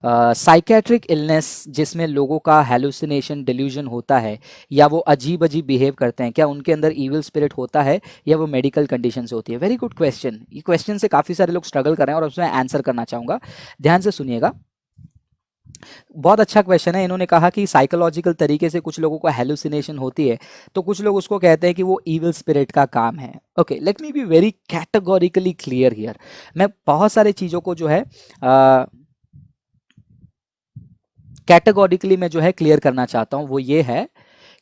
Psychiatric illness जिसमें लोगों का हेलुसिनेशन डिल्यूजन होता है या वो अजीब अजीब बिहेव करते हैं, क्या उनके अंदर इविल स्पिरिट होता है या वो मेडिकल कंडीशन से होती है? Very good question. ये क्वेश्चन से काफ़ी सारे लोग स्ट्रगल कर रहे हैं और उसमें आंसर करना चाहूँगा, ध्यान से सुनिएगा। बहुत अच्छा क्वेश्चन है। इन्होंने कहा कि साइकोलॉजिकल तरीके से कुछ लोगों को हेलुसिनेशन होती है, तो कुछ लोग उसको कहते हैं कि वो इविल स्पिरिट का काम है। Okay, let me be very categorically clear here. मैं बहुत सारी चीज़ों को जो है कैटेगोरिकली मैं जो है क्लियर करना चाहता हूँ, वो ये है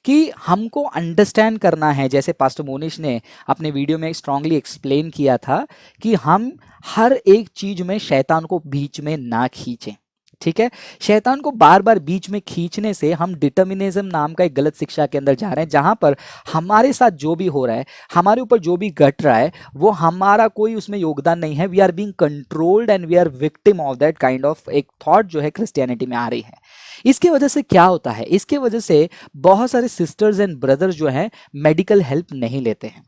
कि हमको अंडरस्टैंड करना है, जैसे पास्टर मोनिश ने अपने वीडियो में स्ट्रांगली एक्सप्लेन किया था कि हम हर एक चीज में शैतान को बीच में ना खींचें। ठीक है, शैतान को बार बार बीच में खींचने से हम डिटर्मिनिज्म नाम का एक गलत शिक्षा के अंदर जा रहे हैं, जहां पर हमारे साथ जो भी हो रहा है, हमारे ऊपर जो भी घट रहा है, वो हमारा कोई उसमें योगदान नहीं है। We are being controlled and we are victim of that kind of एक थॉट जो है क्रिश्चियनिटी में आ रही है। इसके वजह से क्या होता है, इसके वजह से बहुत सारे सिस्टर्स एंड ब्रदर्स जो हैं मेडिकल हेल्प नहीं लेते हैं।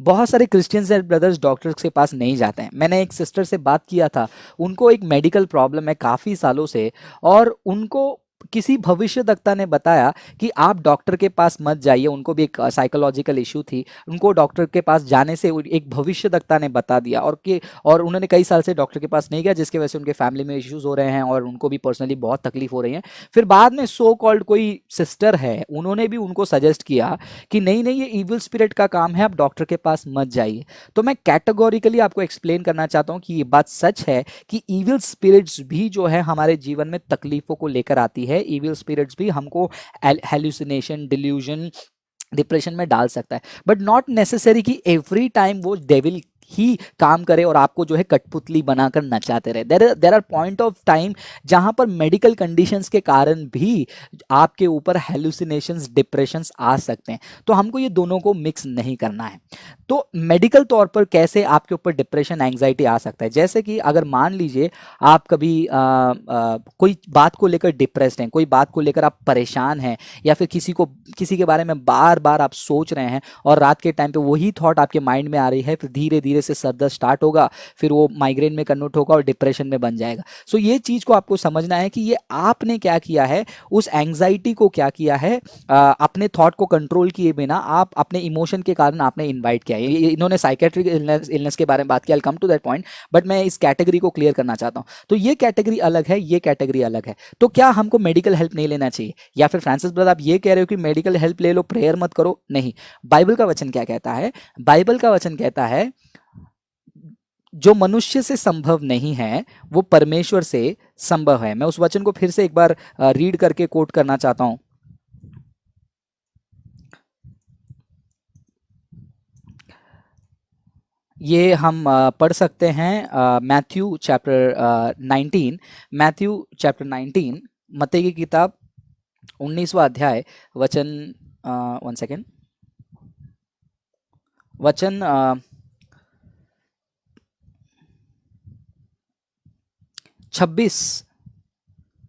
बहुत सारे क्रिश्चियंस एंड ब्रदर्स डॉक्टर्स के पास नहीं जाते हैं। मैंने एक सिस्टर से बात किया था, उनको एक मेडिकल प्रॉब्लम है काफ़ी सालों से, और उनको किसी भविष्यवक्ता ने बताया कि आप डॉक्टर के पास मत जाइए। उनको भी एक साइकोलॉजिकल इशू थी, उनको डॉक्टर के पास जाने से एक भविष्यवक्ता ने बता दिया, और उन्होंने कई साल से डॉक्टर के पास नहीं गया, जिसकी वजह से उनके फैमिली में इश्यूज हो रहे हैं और उनको भी पर्सनली बहुत तकलीफ हो रही है। फिर बाद में सो कॉल्ड कोई सिस्टर है, उन्होंने भी उनको सजेस्ट किया कि नहीं नहीं, ये इविल स्पिरिट का काम है, आप डॉक्टर के पास मत जाइए। तो मैं कैटेगोरिकली आपको एक्सप्लेन करना चाहता हूँ कि ये बात सच है कि इविल स्पिरिट्स भी जो है हमारे जीवन में तकलीफों को लेकर आती है। इविल स्पिरिट्स भी हमको हेलुसिनेशन, डिल्यूजन, डिप्रेशन में डाल सकता है, बट नॉट नेसेसरी कि एवरी टाइम वो डेविल ही काम करे और आपको जो है कठपुतली बनाकर नचाते रहे। There are point of time जहां पर मेडिकल कंडीशंस के कारण भी आपके ऊपर हेलुसिनेशंस, डिप्रेशंस आ सकते हैं। तो हमको ये दोनों को मिक्स नहीं करना है। तो मेडिकल तौर पर कैसे आपके ऊपर डिप्रेशन, एंग्जाइटी आ सकता है, जैसे कि अगर मान लीजिए आप कभी कोई बात को लेकर डिप्रेस्ड हैं, कोई बात को लेकर आप परेशान हैं, या फिर किसी के बारे में बार बार आप सोच रहे हैं और रात के टाइम पे वही थॉट आपके माइंड में आ रही है, फिर धीरे धीरे से सर दर्द स्टार्ट होगा, फिर वो माइग्रेन में कन्वर्ट होगा और डिप्रेशन में बन जाएगा। सो ये चीज़ को आपको समझना है कि ये आपने क्या किया है, उस एंग्जाइटी को क्या किया है, अपने थॉट को कंट्रोल किए बिना आप अपने इमोशन के कारण आपने इन्वाइट किया है। इन्होंने साइकेट्रिक इलनेस के बारे में बात की, I come to that point, but मैं इस कैटेगरी को क्लियर करना चाहता हूँ। तो ये कैटेगरी अलग है, ये कैटेगरी अलग है। तो क्या हमको मेडिकल हेल्प नहीं लेना चाहिए? या फिर फ्रांसिस ब्रदर आप ये कह रहे हो कि मेडिकल हेल्प ले लो, प्रेयर मत करो? नहीं, बाइबल का वचन क्या कहता है? बाइबल का वचन कहता है जो मनुष्य से संभव नहीं है वो परमेश्वर से संभव है। मैं उस वचन को फिर से एक बार रीड करके कोट करना चाहता हूं। ये हम पढ़ सकते हैं मैथ्यू चैप्टर 19, मैथ्यू चैप्टर 19, मत्ती की किताब 19वां अध्याय, वचन 1 सेकेंड, वचन 26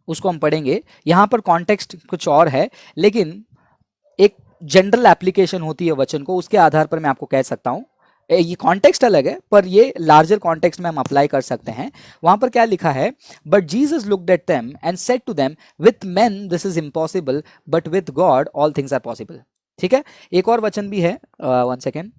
उसको हम पढ़ेंगे। यहाँ पर कॉन्टेक्स्ट कुछ और है, लेकिन एक जनरल एप्लीकेशन होती है वचन को, उसके आधार पर मैं आपको कह सकता हूँ। ये कॉन्टेक्स्ट अलग है पर ये लार्जर कॉन्टेक्स्ट में हम अप्लाई कर सकते हैं। वहां पर क्या लिखा है? But Jesus looked at them and said to them, with men this is impossible but with God all things are possible. ठीक है, एक और वचन भी है, 1 सेकेंड,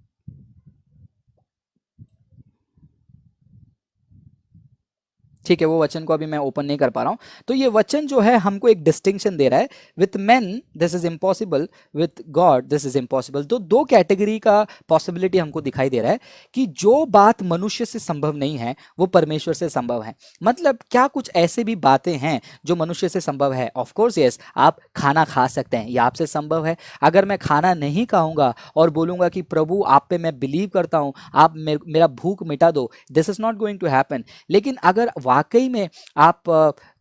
ठीक है, वो वचन को अभी मैं ओपन नहीं कर पा रहा हूं। तो ये वचन जो है हमको एक डिस्टिंक्शन दे रहा है, with man this is impossible, with God this is impossible. तो दो कैटेगरी का पॉसिबिलिटी हमको दिखाई दे रहा है कि जो बात मनुष्य से संभव नहीं है वो परमेश्वर से संभव है। मतलब क्या कुछ ऐसे भी बातें हैं जो मनुष्य से संभव है? ऑफ कोर्स यस, आप खाना खा सकते हैं, ये आपसे संभव है। अगर मैं खाना नहीं खाऊंगा और बोलूंगा कि प्रभु आप पे मैं बिलीव करता हूं, आप मेरा भूख मिटा दो, this is not going to happen. लेकिन अगर वाकई में आप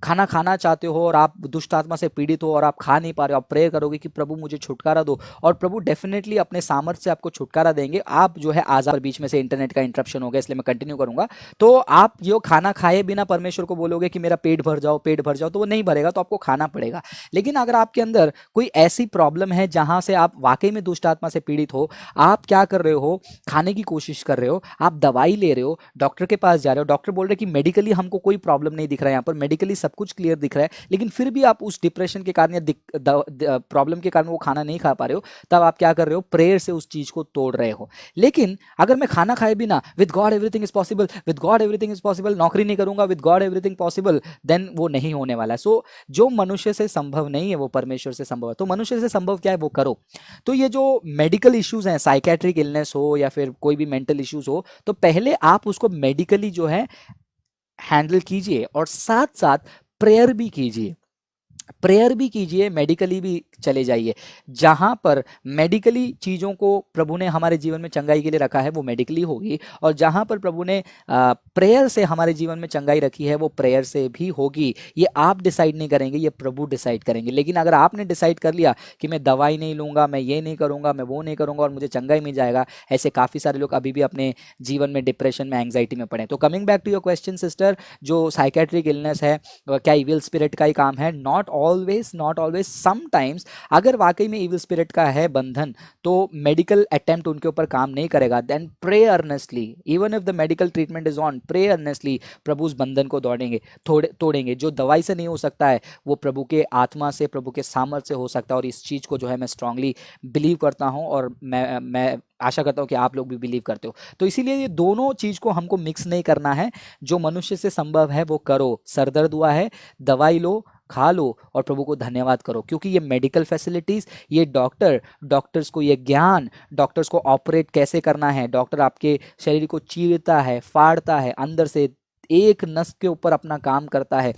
खाना खाना चाहते हो और आप दुष्ट आत्मा से पीड़ित हो और आप खा नहीं पा रहे हो, आप प्रेयर करोगे कि प्रभु मुझे छुटकारा दो, और प्रभु डेफिनेटली अपने सामर्थ्य से आपको छुटकारा देंगे। आप जो है आजाद, बीच में से इंटरनेट का इंटरप्शन हो गया इसलिए मैं कंटिन्यू करूंगा। तो आप जो खाना खाए बिना परमेश्वर को बोलोगे कि मेरा पेट भर जाओ, पेट भर जाओ, तो वो नहीं भरेगा, तो आपको खाना पड़ेगा। लेकिन अगर आपके अंदर कोई ऐसी प्रॉब्लम है जहां से आप वाकई में दुष्ट आत्मा से पीड़ित हो, आप क्या कर रहे हो, खाने की कोशिश कर रहे हो, आप दवाई ले रहे हो, डॉक्टर के पास जा रहे हो, डॉक्टर बोल रहे कि मेडिकली हमको कोई प्रॉब्लम नहीं दिख रहा है, यहाँ पर मेडिकली सब कुछ क्लियर दिख रहा है, लेकिन फिर भी आप उस डिप्रेशन के कारण या प्रॉब्लम के कारण वो खाना नहीं खा पा रहे हो, तब आप क्या कर रहे हो, प्रेयर से उस चीज को तोड़ रहे हो। लेकिन अगर मैं खाना खाए बिना with God everything is possible, with God everything is possible, नौकरी नहीं करूंगा, with God everything possible, then वो नहीं होने वाला है। सो जो मनुष्य से संभव नहीं है वो परमेश्वर से संभव है। तो मनुष्य से संभव क्या है, वो करो। तो ये जो मेडिकल इश्यूज हैं, साइकेट्रिक इलनेस हो या फिर कोई भी मेंटल इश्यूज हो, तो पहले आप उसको मेडिकली जो है हैंडल कीजिए और साथ साथ प्रेयर भी कीजिए। प्रेयर भी कीजिए, मेडिकली भी चले जाइए। जहां पर मेडिकली चीज़ों को प्रभु ने हमारे जीवन में चंगाई के लिए रखा है वो मेडिकली होगी, और जहां पर प्रभु ने प्रेयर से हमारे जीवन में चंगाई रखी है वो प्रेयर से भी होगी। ये आप डिसाइड नहीं करेंगे, ये प्रभु डिसाइड करेंगे। लेकिन अगर आपने डिसाइड कर लिया कि मैं दवाई नहीं लूंगा, मैं ये नहीं करूंगा, मैं वो नहीं करूंगा और मुझे चंगाई मिल जाएगा, ऐसे काफ़ी सारे लोग अभी भी अपने जीवन में डिप्रेशन में, एंग्जाइटी में पड़े। तो coming back to your question sister, जो साइकेट्रिक इलनेस है क्या इविल स्पिरिट का ही काम है? नॉट ऑलवेज, समटाइम्स अगर वाकई में इविल स्पिरिट का है बंधन तो मेडिकल अटेम्प्ट उनके ऊपर काम नहीं करेगा। Then pray earnestly, even if the medical treatment is on, pray earnestly, प्रभु उस बंधन को तोड़ेंगे। जो दवाई से नहीं हो सकता है वो प्रभु के आत्मा से, प्रभु के सामर्थ्य से हो सकता है। और इस चीज़ को जो है मैं स्ट्रांगली बिलीव करता हूँ, और मैं आशा करता हूँ कि आप लोग भी बिलीव करते हो। तो इसीलिए ये दोनों चीज़ को हमको मिक्स नहीं करना है। जो मनुष्य से संभव है वो करो। सरदर्द हुआ है, दवाई लो, खा लो और प्रभु को धन्यवाद करो, क्योंकि ये मेडिकल फैसिलिटीज़, ये डॉक्टर्स को ये ज्ञान, डॉक्टर्स को ऑपरेट कैसे करना है, डॉक्टर आपके शरीर को चीरता है, फाड़ता है, अंदर से एक नस के ऊपर अपना काम करता है,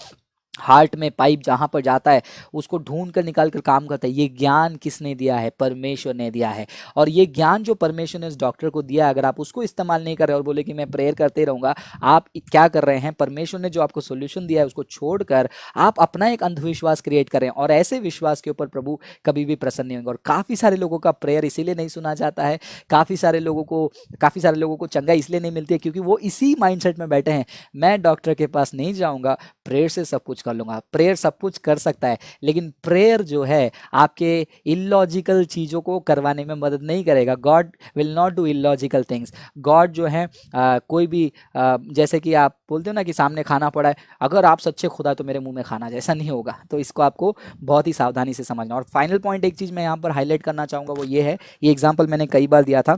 हार्ट में पाइप जहाँ पर जाता है उसको ढूंढ कर निकाल कर काम करता है। ये ज्ञान किसने दिया है? परमेश्वर ने दिया है। और ये ज्ञान जो परमेश्वर ने उस डॉक्टर को दिया, अगर आप उसको इस्तेमाल नहीं कर रहे और बोले कि मैं प्रेयर करते रहूँगा, आप क्या कर रहे हैं? परमेश्वर ने जो आपको सोल्यूशन दिया है उसको छोड़कर आप अपना एक अंधविश्वास क्रिएट कर रहे हैं, और ऐसे विश्वास के ऊपर प्रभु कभी भी प्रसन्न नहीं होंगे। और काफ़ी सारे लोगों का प्रेयर इसीलिए नहीं सुना जाता है, काफ़ी सारे लोगों को चंगाई इसलिए नहीं मिलती है क्योंकि वो इसी माइंडसेट में बैठे हैं, मैं डॉक्टर के पास नहीं जाऊँगा, प्रेयर से सब कुछ कर लूँगा। प्रेयर सब कुछ कर सकता है, लेकिन प्रेयर जो है आपके इलॉजिकल चीज़ों को करवाने में मदद नहीं करेगा। God will not do illogical things. God जो है कोई भी जैसे कि आप बोलते हो ना कि सामने खाना पड़ा है, अगर आप सच्चे खुदा तो मेरे मुंह में खाना, जैसा नहीं होगा। तो इसको आपको बहुत ही सावधानी से समझना। और फाइनल पॉइंट एक चीज़ मैं यहाँ पर हाईलाइट करना चाहूँगा, वो ये है, ये एग्जाम्पल मैंने कई बार दिया था,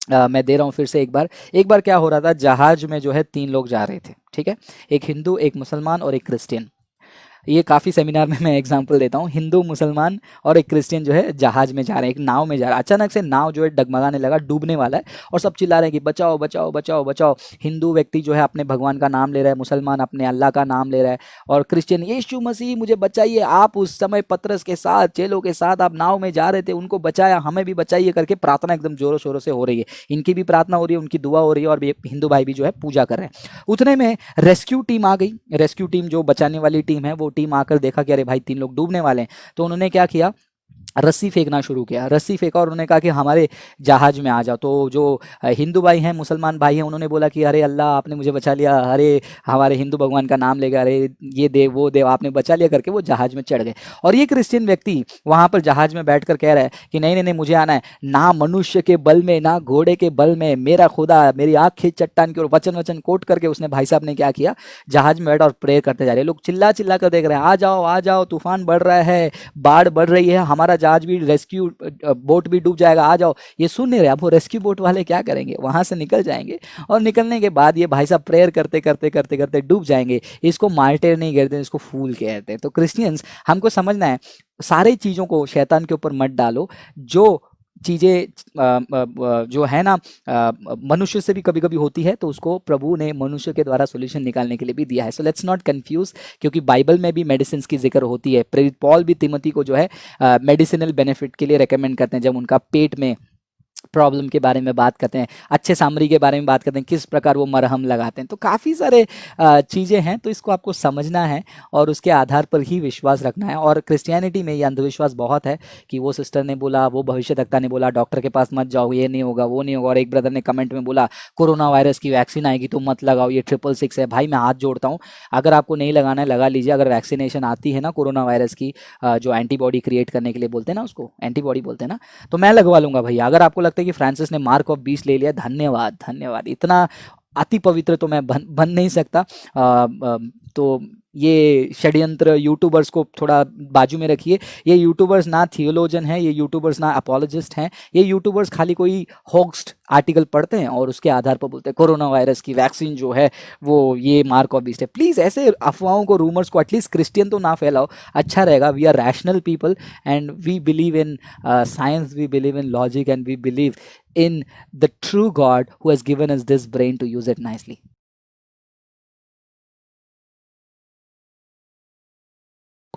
मैं दे रहा हूँ फिर से एक बार क्या हो रहा था, जहाज में जो है 3 लोग जा रहे थे, ठीक है, एक हिंदू, एक मुसलमान और एक क्रिश्चियन। ये काफ़ी सेमिनार में मैं एग्जांपल देता हूँ। हिंदू, मुसलमान और एक क्रिश्चियन जो है जहाज में जा रहे हैं, एक नाव में जा रहा है। अचानक से नाव जो है डगमगाने लगा, डूबने वाला है, और सब चिल्ला रहे हैं कि बचाओ बचाओ बचाओ बचाओ। हिंदू व्यक्ति जो है अपने भगवान का नाम ले रहा है, मुसलमान अपने अल्लाह का नाम ले रहा है, और क्रिश्चियन यीशु मसीह मुझे बचाइए। आप उस समय पतरस के साथ, चेलों के साथ आप नाव में जा रहे थे, उनको बचाया, हमें भी बचाइए करके प्रार्थना एकदम जोरों शोरों से हो रही है। इनकी भी प्रार्थना हो रही है, उनकी दुआ हो रही है, और हिंदू भाई भी जो है पूजा कर रहे हैं। उतने में रेस्क्यू टीम आ गई। रेस्क्यू टीम जो बचाने वाली टीम है, वो टीम आकर देखा कि अरे भाई 3 लोग डूबने वाले हैं। तो उन्होंने क्या किया, रस्सी फेंकना शुरू किया। रस्सी फेंका और उन्होंने कहा कि हमारे जहाज में आ जाओ। तो जो हिंदू भाई हैं, मुसलमान भाई हैं, उन्होंने बोला कि अरे अल्लाह आपने मुझे बचा लिया, अरे हमारे हिंदू भगवान का नाम लेगा, अरे ये देव वो देव आपने बचा लिया करके वो जहाज में चढ़ गए। और ये क्रिश्चियन व्यक्ति वहाँ पर जहाज में बैठकर कह रहा है कि नहीं नहीं नहीं, मुझे आना है, ना मनुष्य के बल में ना घोड़े के बल में, मेरा खुदा मेरी आँख खींच चट्टान की ओर, वचन कोट करके उसने, भाई साहब ने क्या किया, जहाज में बैठा और प्रेयर करते जा रहे। लोग चिल्ला चिल्ला कर देख रहे हैं, आ जाओ तूफान बढ़ रहा है, बाढ़ बढ़ रही है, हमारा जहाज भी, रेस्क्यू बोट भी डूब जाएगा, आ जाओ। ये सुन नहीं रहे। अब वो रेस्क्यू बोट वाले क्या करेंगे, वहां से निकल जाएंगे, और निकलने के बाद ये भाई साहब प्रेयर करते करते करते करते डूब जाएंगे। इसको मार्टिर नहीं कहते, इसको फूल कहते हैं। तो क्रिश्चियंस, हमको समझना है, सारी चीज़ों को शैतान के ऊपर मत डालो। जो चीज़ें जो है ना मनुष्य से भी कभी कभी होती है, तो उसको प्रभु ने मनुष्य के द्वारा सॉल्यूशन निकालने के लिए भी दिया है। सो लेट्स नॉट कंफ्यूज, क्योंकि बाइबल में भी मेडिसिन की जिक्र होती है। प्रेरित पॉल भी तिमोथी को जो है मेडिसिनल बेनिफिट के लिए रेकमेंड करते हैं। जब उनका पेट में प्रॉब्लम के बारे में बात करते हैं, अच्छे सामरी के बारे में बात करते हैं, किस प्रकार वो मरहम लगाते हैं। तो काफ़ी सारे चीज़ें हैं, तो इसको आपको समझना है और उसके आधार पर ही विश्वास रखना है। और क्रिश्चियनिटी में ये अंधविश्वास बहुत है कि वो सिस्टर ने बोला, वो भविष्यवक्ता ने बोला, डॉक्टर के पास मत जाओ, ये नहीं होगा, वो नहीं होगा। और एक ब्रदर ने कमेंट में बोला कोरोना वायरस की वैक्सीन आएगी तो मत लगाओ, ये 666 है। भाई मैं हाथ जोड़ता हूँ, अगर आपको नहीं लगाना है लगा लीजिए। अगर वैक्सीनेशन आती है ना कोरोना वायरस की, जो एंटीबॉडी क्रिएट करने के लिए बोलते हैं ना, उसको एंटीबॉडी बोलते हैं ना, तो मैं लगवा लूंगा भैया। अगर आपको लगता है कि फ्रांसिस ने मार्क ऑफ 20 ले लिया, धन्यवाद धन्यवाद। इतना अति पवित्र तो मैं बन नहीं सकता। तो ये षड्यंत्र यूट्यूबर्स को थोड़ा बाजू में रखिए। ये यूट्यूबर्स ना थियोलॉजन हैं, ये यूट्यूबर्स ना अपोलोजिस्ट हैं, ये यूट्यूबर्स खाली कोई होक्स्ड आर्टिकल पढ़ते हैं और उसके आधार पर बोलते हैं कोरोना वायरस की वैक्सीन जो है वो ये मार्क ऑफ बीस्ट है। प्लीज़ ऐसे अफवाहों को, रूमर्स को एटलीस्ट क्रिश्चियन तो ना फैलाओ, अच्छा रहेगा। We are rational people and we believe in science, we believe in logic and we believe in the true God who has given us this brain to use it nicely.